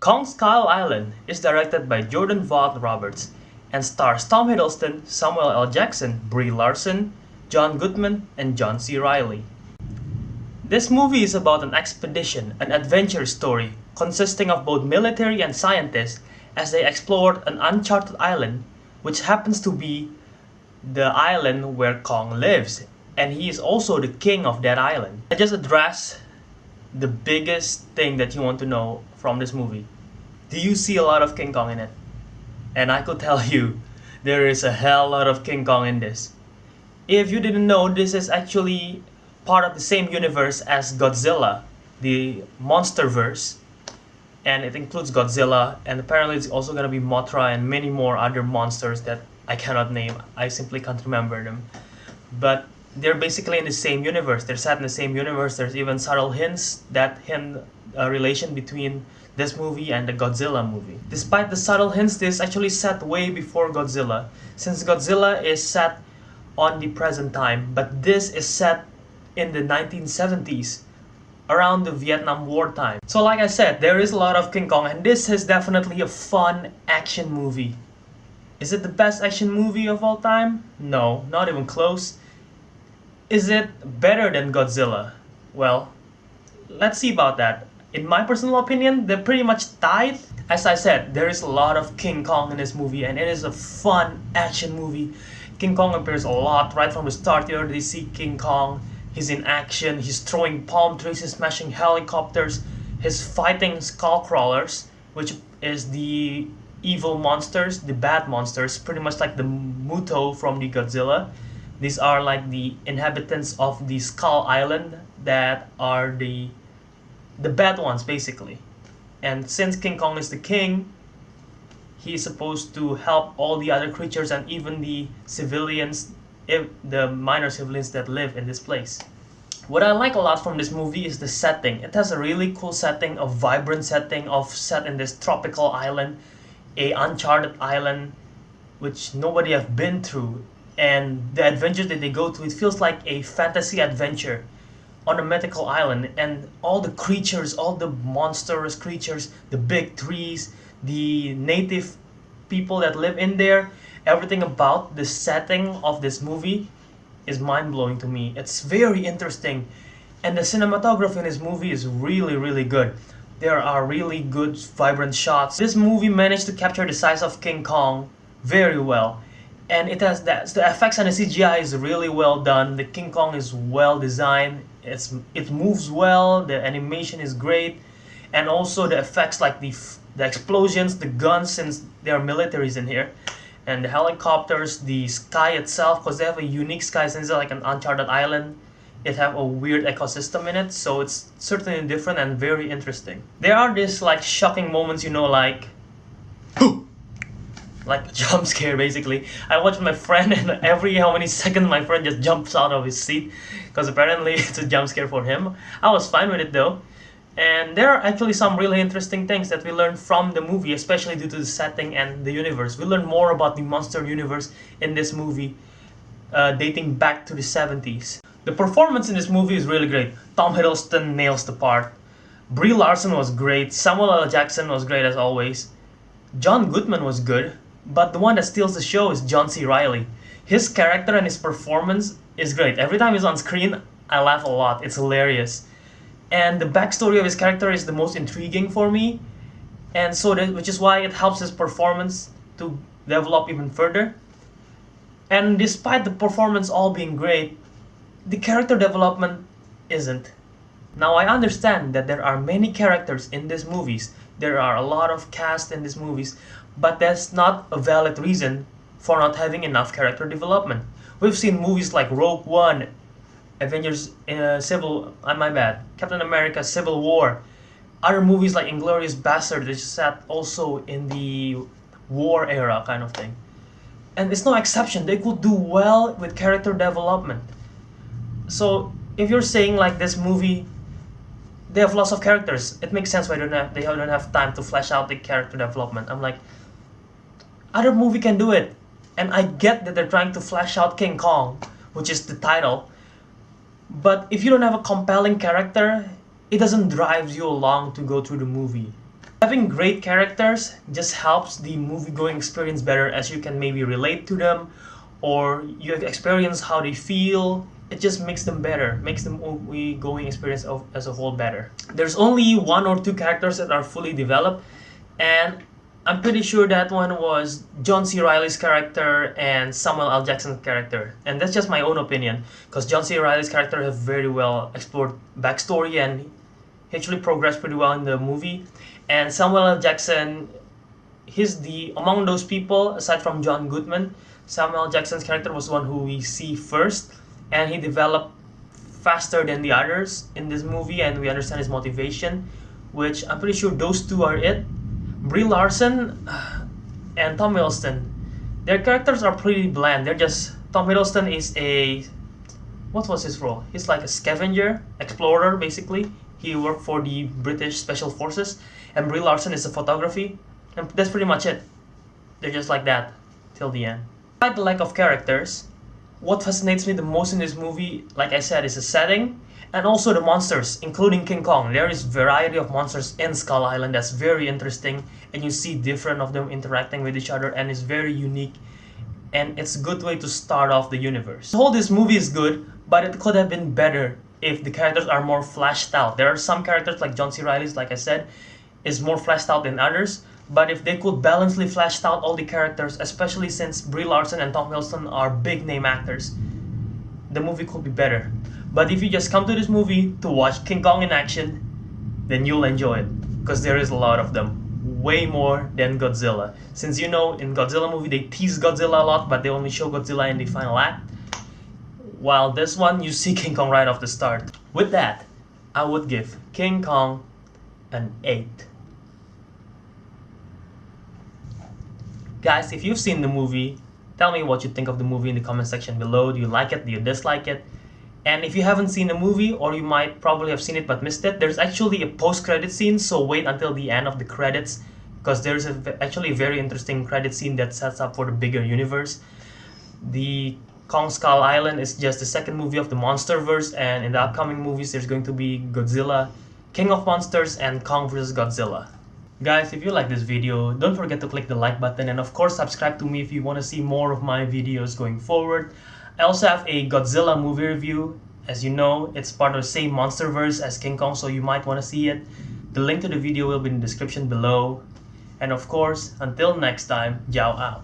Kong Skull Island is directed by Jordan Vogt Roberts and stars Tom Hiddleston, Samuel L. Jackson, Brie Larson, John Goodman, and John C. Reilly. This movie is about an expedition, an adventure story consisting of both military and scientists as they explored an uncharted island, which happens to be the island where Kong lives, and he is also the king of that island. I just address the biggest thing that you want to know from this movie. Do you see a lot of King Kong in it? And I could tell you, there is a hell lot of King Kong in this. If you didn't know, this is actually part of the same universe as Godzilla, the MonsterVerse, and it includes Godzilla, and apparently it's also gonna be Mothra and many more other monsters that I cannot name. I simply can't remember them. But they're basically in the same universe. They're set in the same universe. There's even subtle hints that hint a relation between this movie and the Godzilla movie. Despite the subtle hints, this is actually set way before Godzilla, since Godzilla is set on the present time, but this is set in the 1970s, around the Vietnam War time. So like I said, there is a lot of King Kong, and this is definitely a fun action movie. Is it the best action movie of all time? No, not even close. Is it better than Godzilla? Well, let's see about that. In my personal opinion, they're pretty much tied. As I said, there is a lot of King Kong in this movie, and it is a fun action movie. King Kong appears a lot right from the start. You already see King Kong. He's in action, he's throwing palm trees, he's smashing helicopters, he's fighting skull crawlers, which is the evil monsters, the bad monsters, pretty much like the Muto from the Godzilla. These are like the inhabitants of the Skull Island that are the bad ones basically. And since King Kong is the king, he is supposed to help all the other creatures and even the civilians, the minor civilians that live in this place. What I like a lot from this movie is the setting. It has a really cool setting, a vibrant setting of set in this tropical island, a uncharted island which nobody have been through, and the adventures that they go to, it feels like a fantasy adventure on a mythical island, and all the creatures, all the monstrous creatures, the big trees, the native people that live in there, everything about the setting of this movie is mind-blowing to me. It's very interesting, and the cinematography in this movie is really good. There are really good vibrant shots. This movie managed to capture the size of King Kong very well, and it has that the effects and the CGI is really well done. The King Kong is well designed. It moves well. The animation is great, and also the effects like the explosions, the guns, since there are militaries in here, and the helicopters, the sky itself, because they have a unique sky since it's like an uncharted island. It have a weird ecosystem in it, so it's certainly different and very interesting. There are these like shocking moments, you know, like a jump scare basically. I watch with my friend, and every how many seconds my friend just jumps out of his seat, because apparently it's a jump scare for him. I was fine with it though. And there are actually some really interesting things that we learn from the movie, especially due to the setting and the universe. We learn more about the monster universe in this movie, dating back to the 70s. The performance in this movie is really great. Tom Hiddleston nails the part. Brie Larson was great. Samuel L. Jackson was great as always. John Goodman was good, but the one that steals the show is John C. Reilly. His character and his performance is great. Every time he's on screen, I laugh a lot. It's hilarious. And the backstory of his character is the most intriguing for me, and so which is why it helps his performance to develop even further. And despite the performance all being great, the character development isn't. Now I understand that there are many characters in these movies, there are a lot of cast in these movies, but that's not a valid reason for not having enough character development. We've seen movies like Rogue One, Avengers Captain America Civil War, other movies like Inglourious Basterds, which is set also in the war era kind of thing. And it's no exception. They could do well with character development. So if you're saying like this movie, they have lots of characters, it makes sense why they don't have time to flesh out the character development. I'm like, other movie can do it. And I get that they're trying to flesh out King Kong, which is the title. But if you don't have a compelling character, it doesn't drive you along to go through the movie. Having great characters just helps the movie-going experience better, as you can maybe relate to them or you experience how they feel. It just makes them better, makes the movie-going experience as a whole better. There's only 1 or 2 characters that are fully developed, and I'm pretty sure that one was John C. Reilly's character and Samuel L. Jackson's character. And that's just my own opinion, because John C. Reilly's character has very well explored backstory and he actually progressed pretty well in the movie. And Samuel L. Jackson, he's among those people, aside from John Goodman, Samuel L. Jackson's character was the one who we see first, and he developed faster than the others in this movie, and we understand his motivation, which I'm pretty sure those 2 are it. Brie Larson and Tom Hiddleston, their characters are pretty bland. Tom Hiddleston is what was his role? He's like a scavenger, explorer basically. He worked for the British Special Forces, and Brie Larson is a photography, and that's pretty much it. They're just like that till the end. Despite the lack of characters, what fascinates me the most in this movie, like I said, is the setting and also the monsters, including King Kong. There is variety of monsters in Skull Island that's very interesting, and you see different of them interacting with each other, and it's very unique, and it's a good way to start off the universe. The whole this movie is good, but it could have been better if the characters are more fleshed out. There are some characters like John C. Reilly's, like I said, is more fleshed out than others, but if they could balancely flesh out all the characters, especially since Brie Larson and Tom Hiddleston are big name actors, the movie could be better. But if you just come to this movie to watch King Kong in action, then you'll enjoy it, because there is a lot of them, way more than Godzilla. Since you know, in Godzilla movie they tease Godzilla a lot, but they only show Godzilla in the final act, while this one you see King Kong right off the start. With that, I would give King Kong an 8. Guys, if you've seen the movie, tell me what you think of the movie in the comment section below. Do you like it? Do you dislike it? And if you haven't seen the movie, or you might probably have seen it but missed it, there's actually a post-credit scene, so wait until the end of the credits, because there's actually a very interesting credit scene that sets up for the bigger universe. The Kong Skull Island is just the second movie of the MonsterVerse, and in the upcoming movies there's going to be Godzilla, King of Monsters, and Kong vs. Godzilla. Guys, if you like this video, don't forget to click the like button, and of course subscribe to me if you want to see more of my videos going forward. I also have a Godzilla movie review. As you know, it's part of the same MonsterVerse as King Kong, so you might want to see it. The link to the video will be in the description below. And of course, until next time, Jiao out.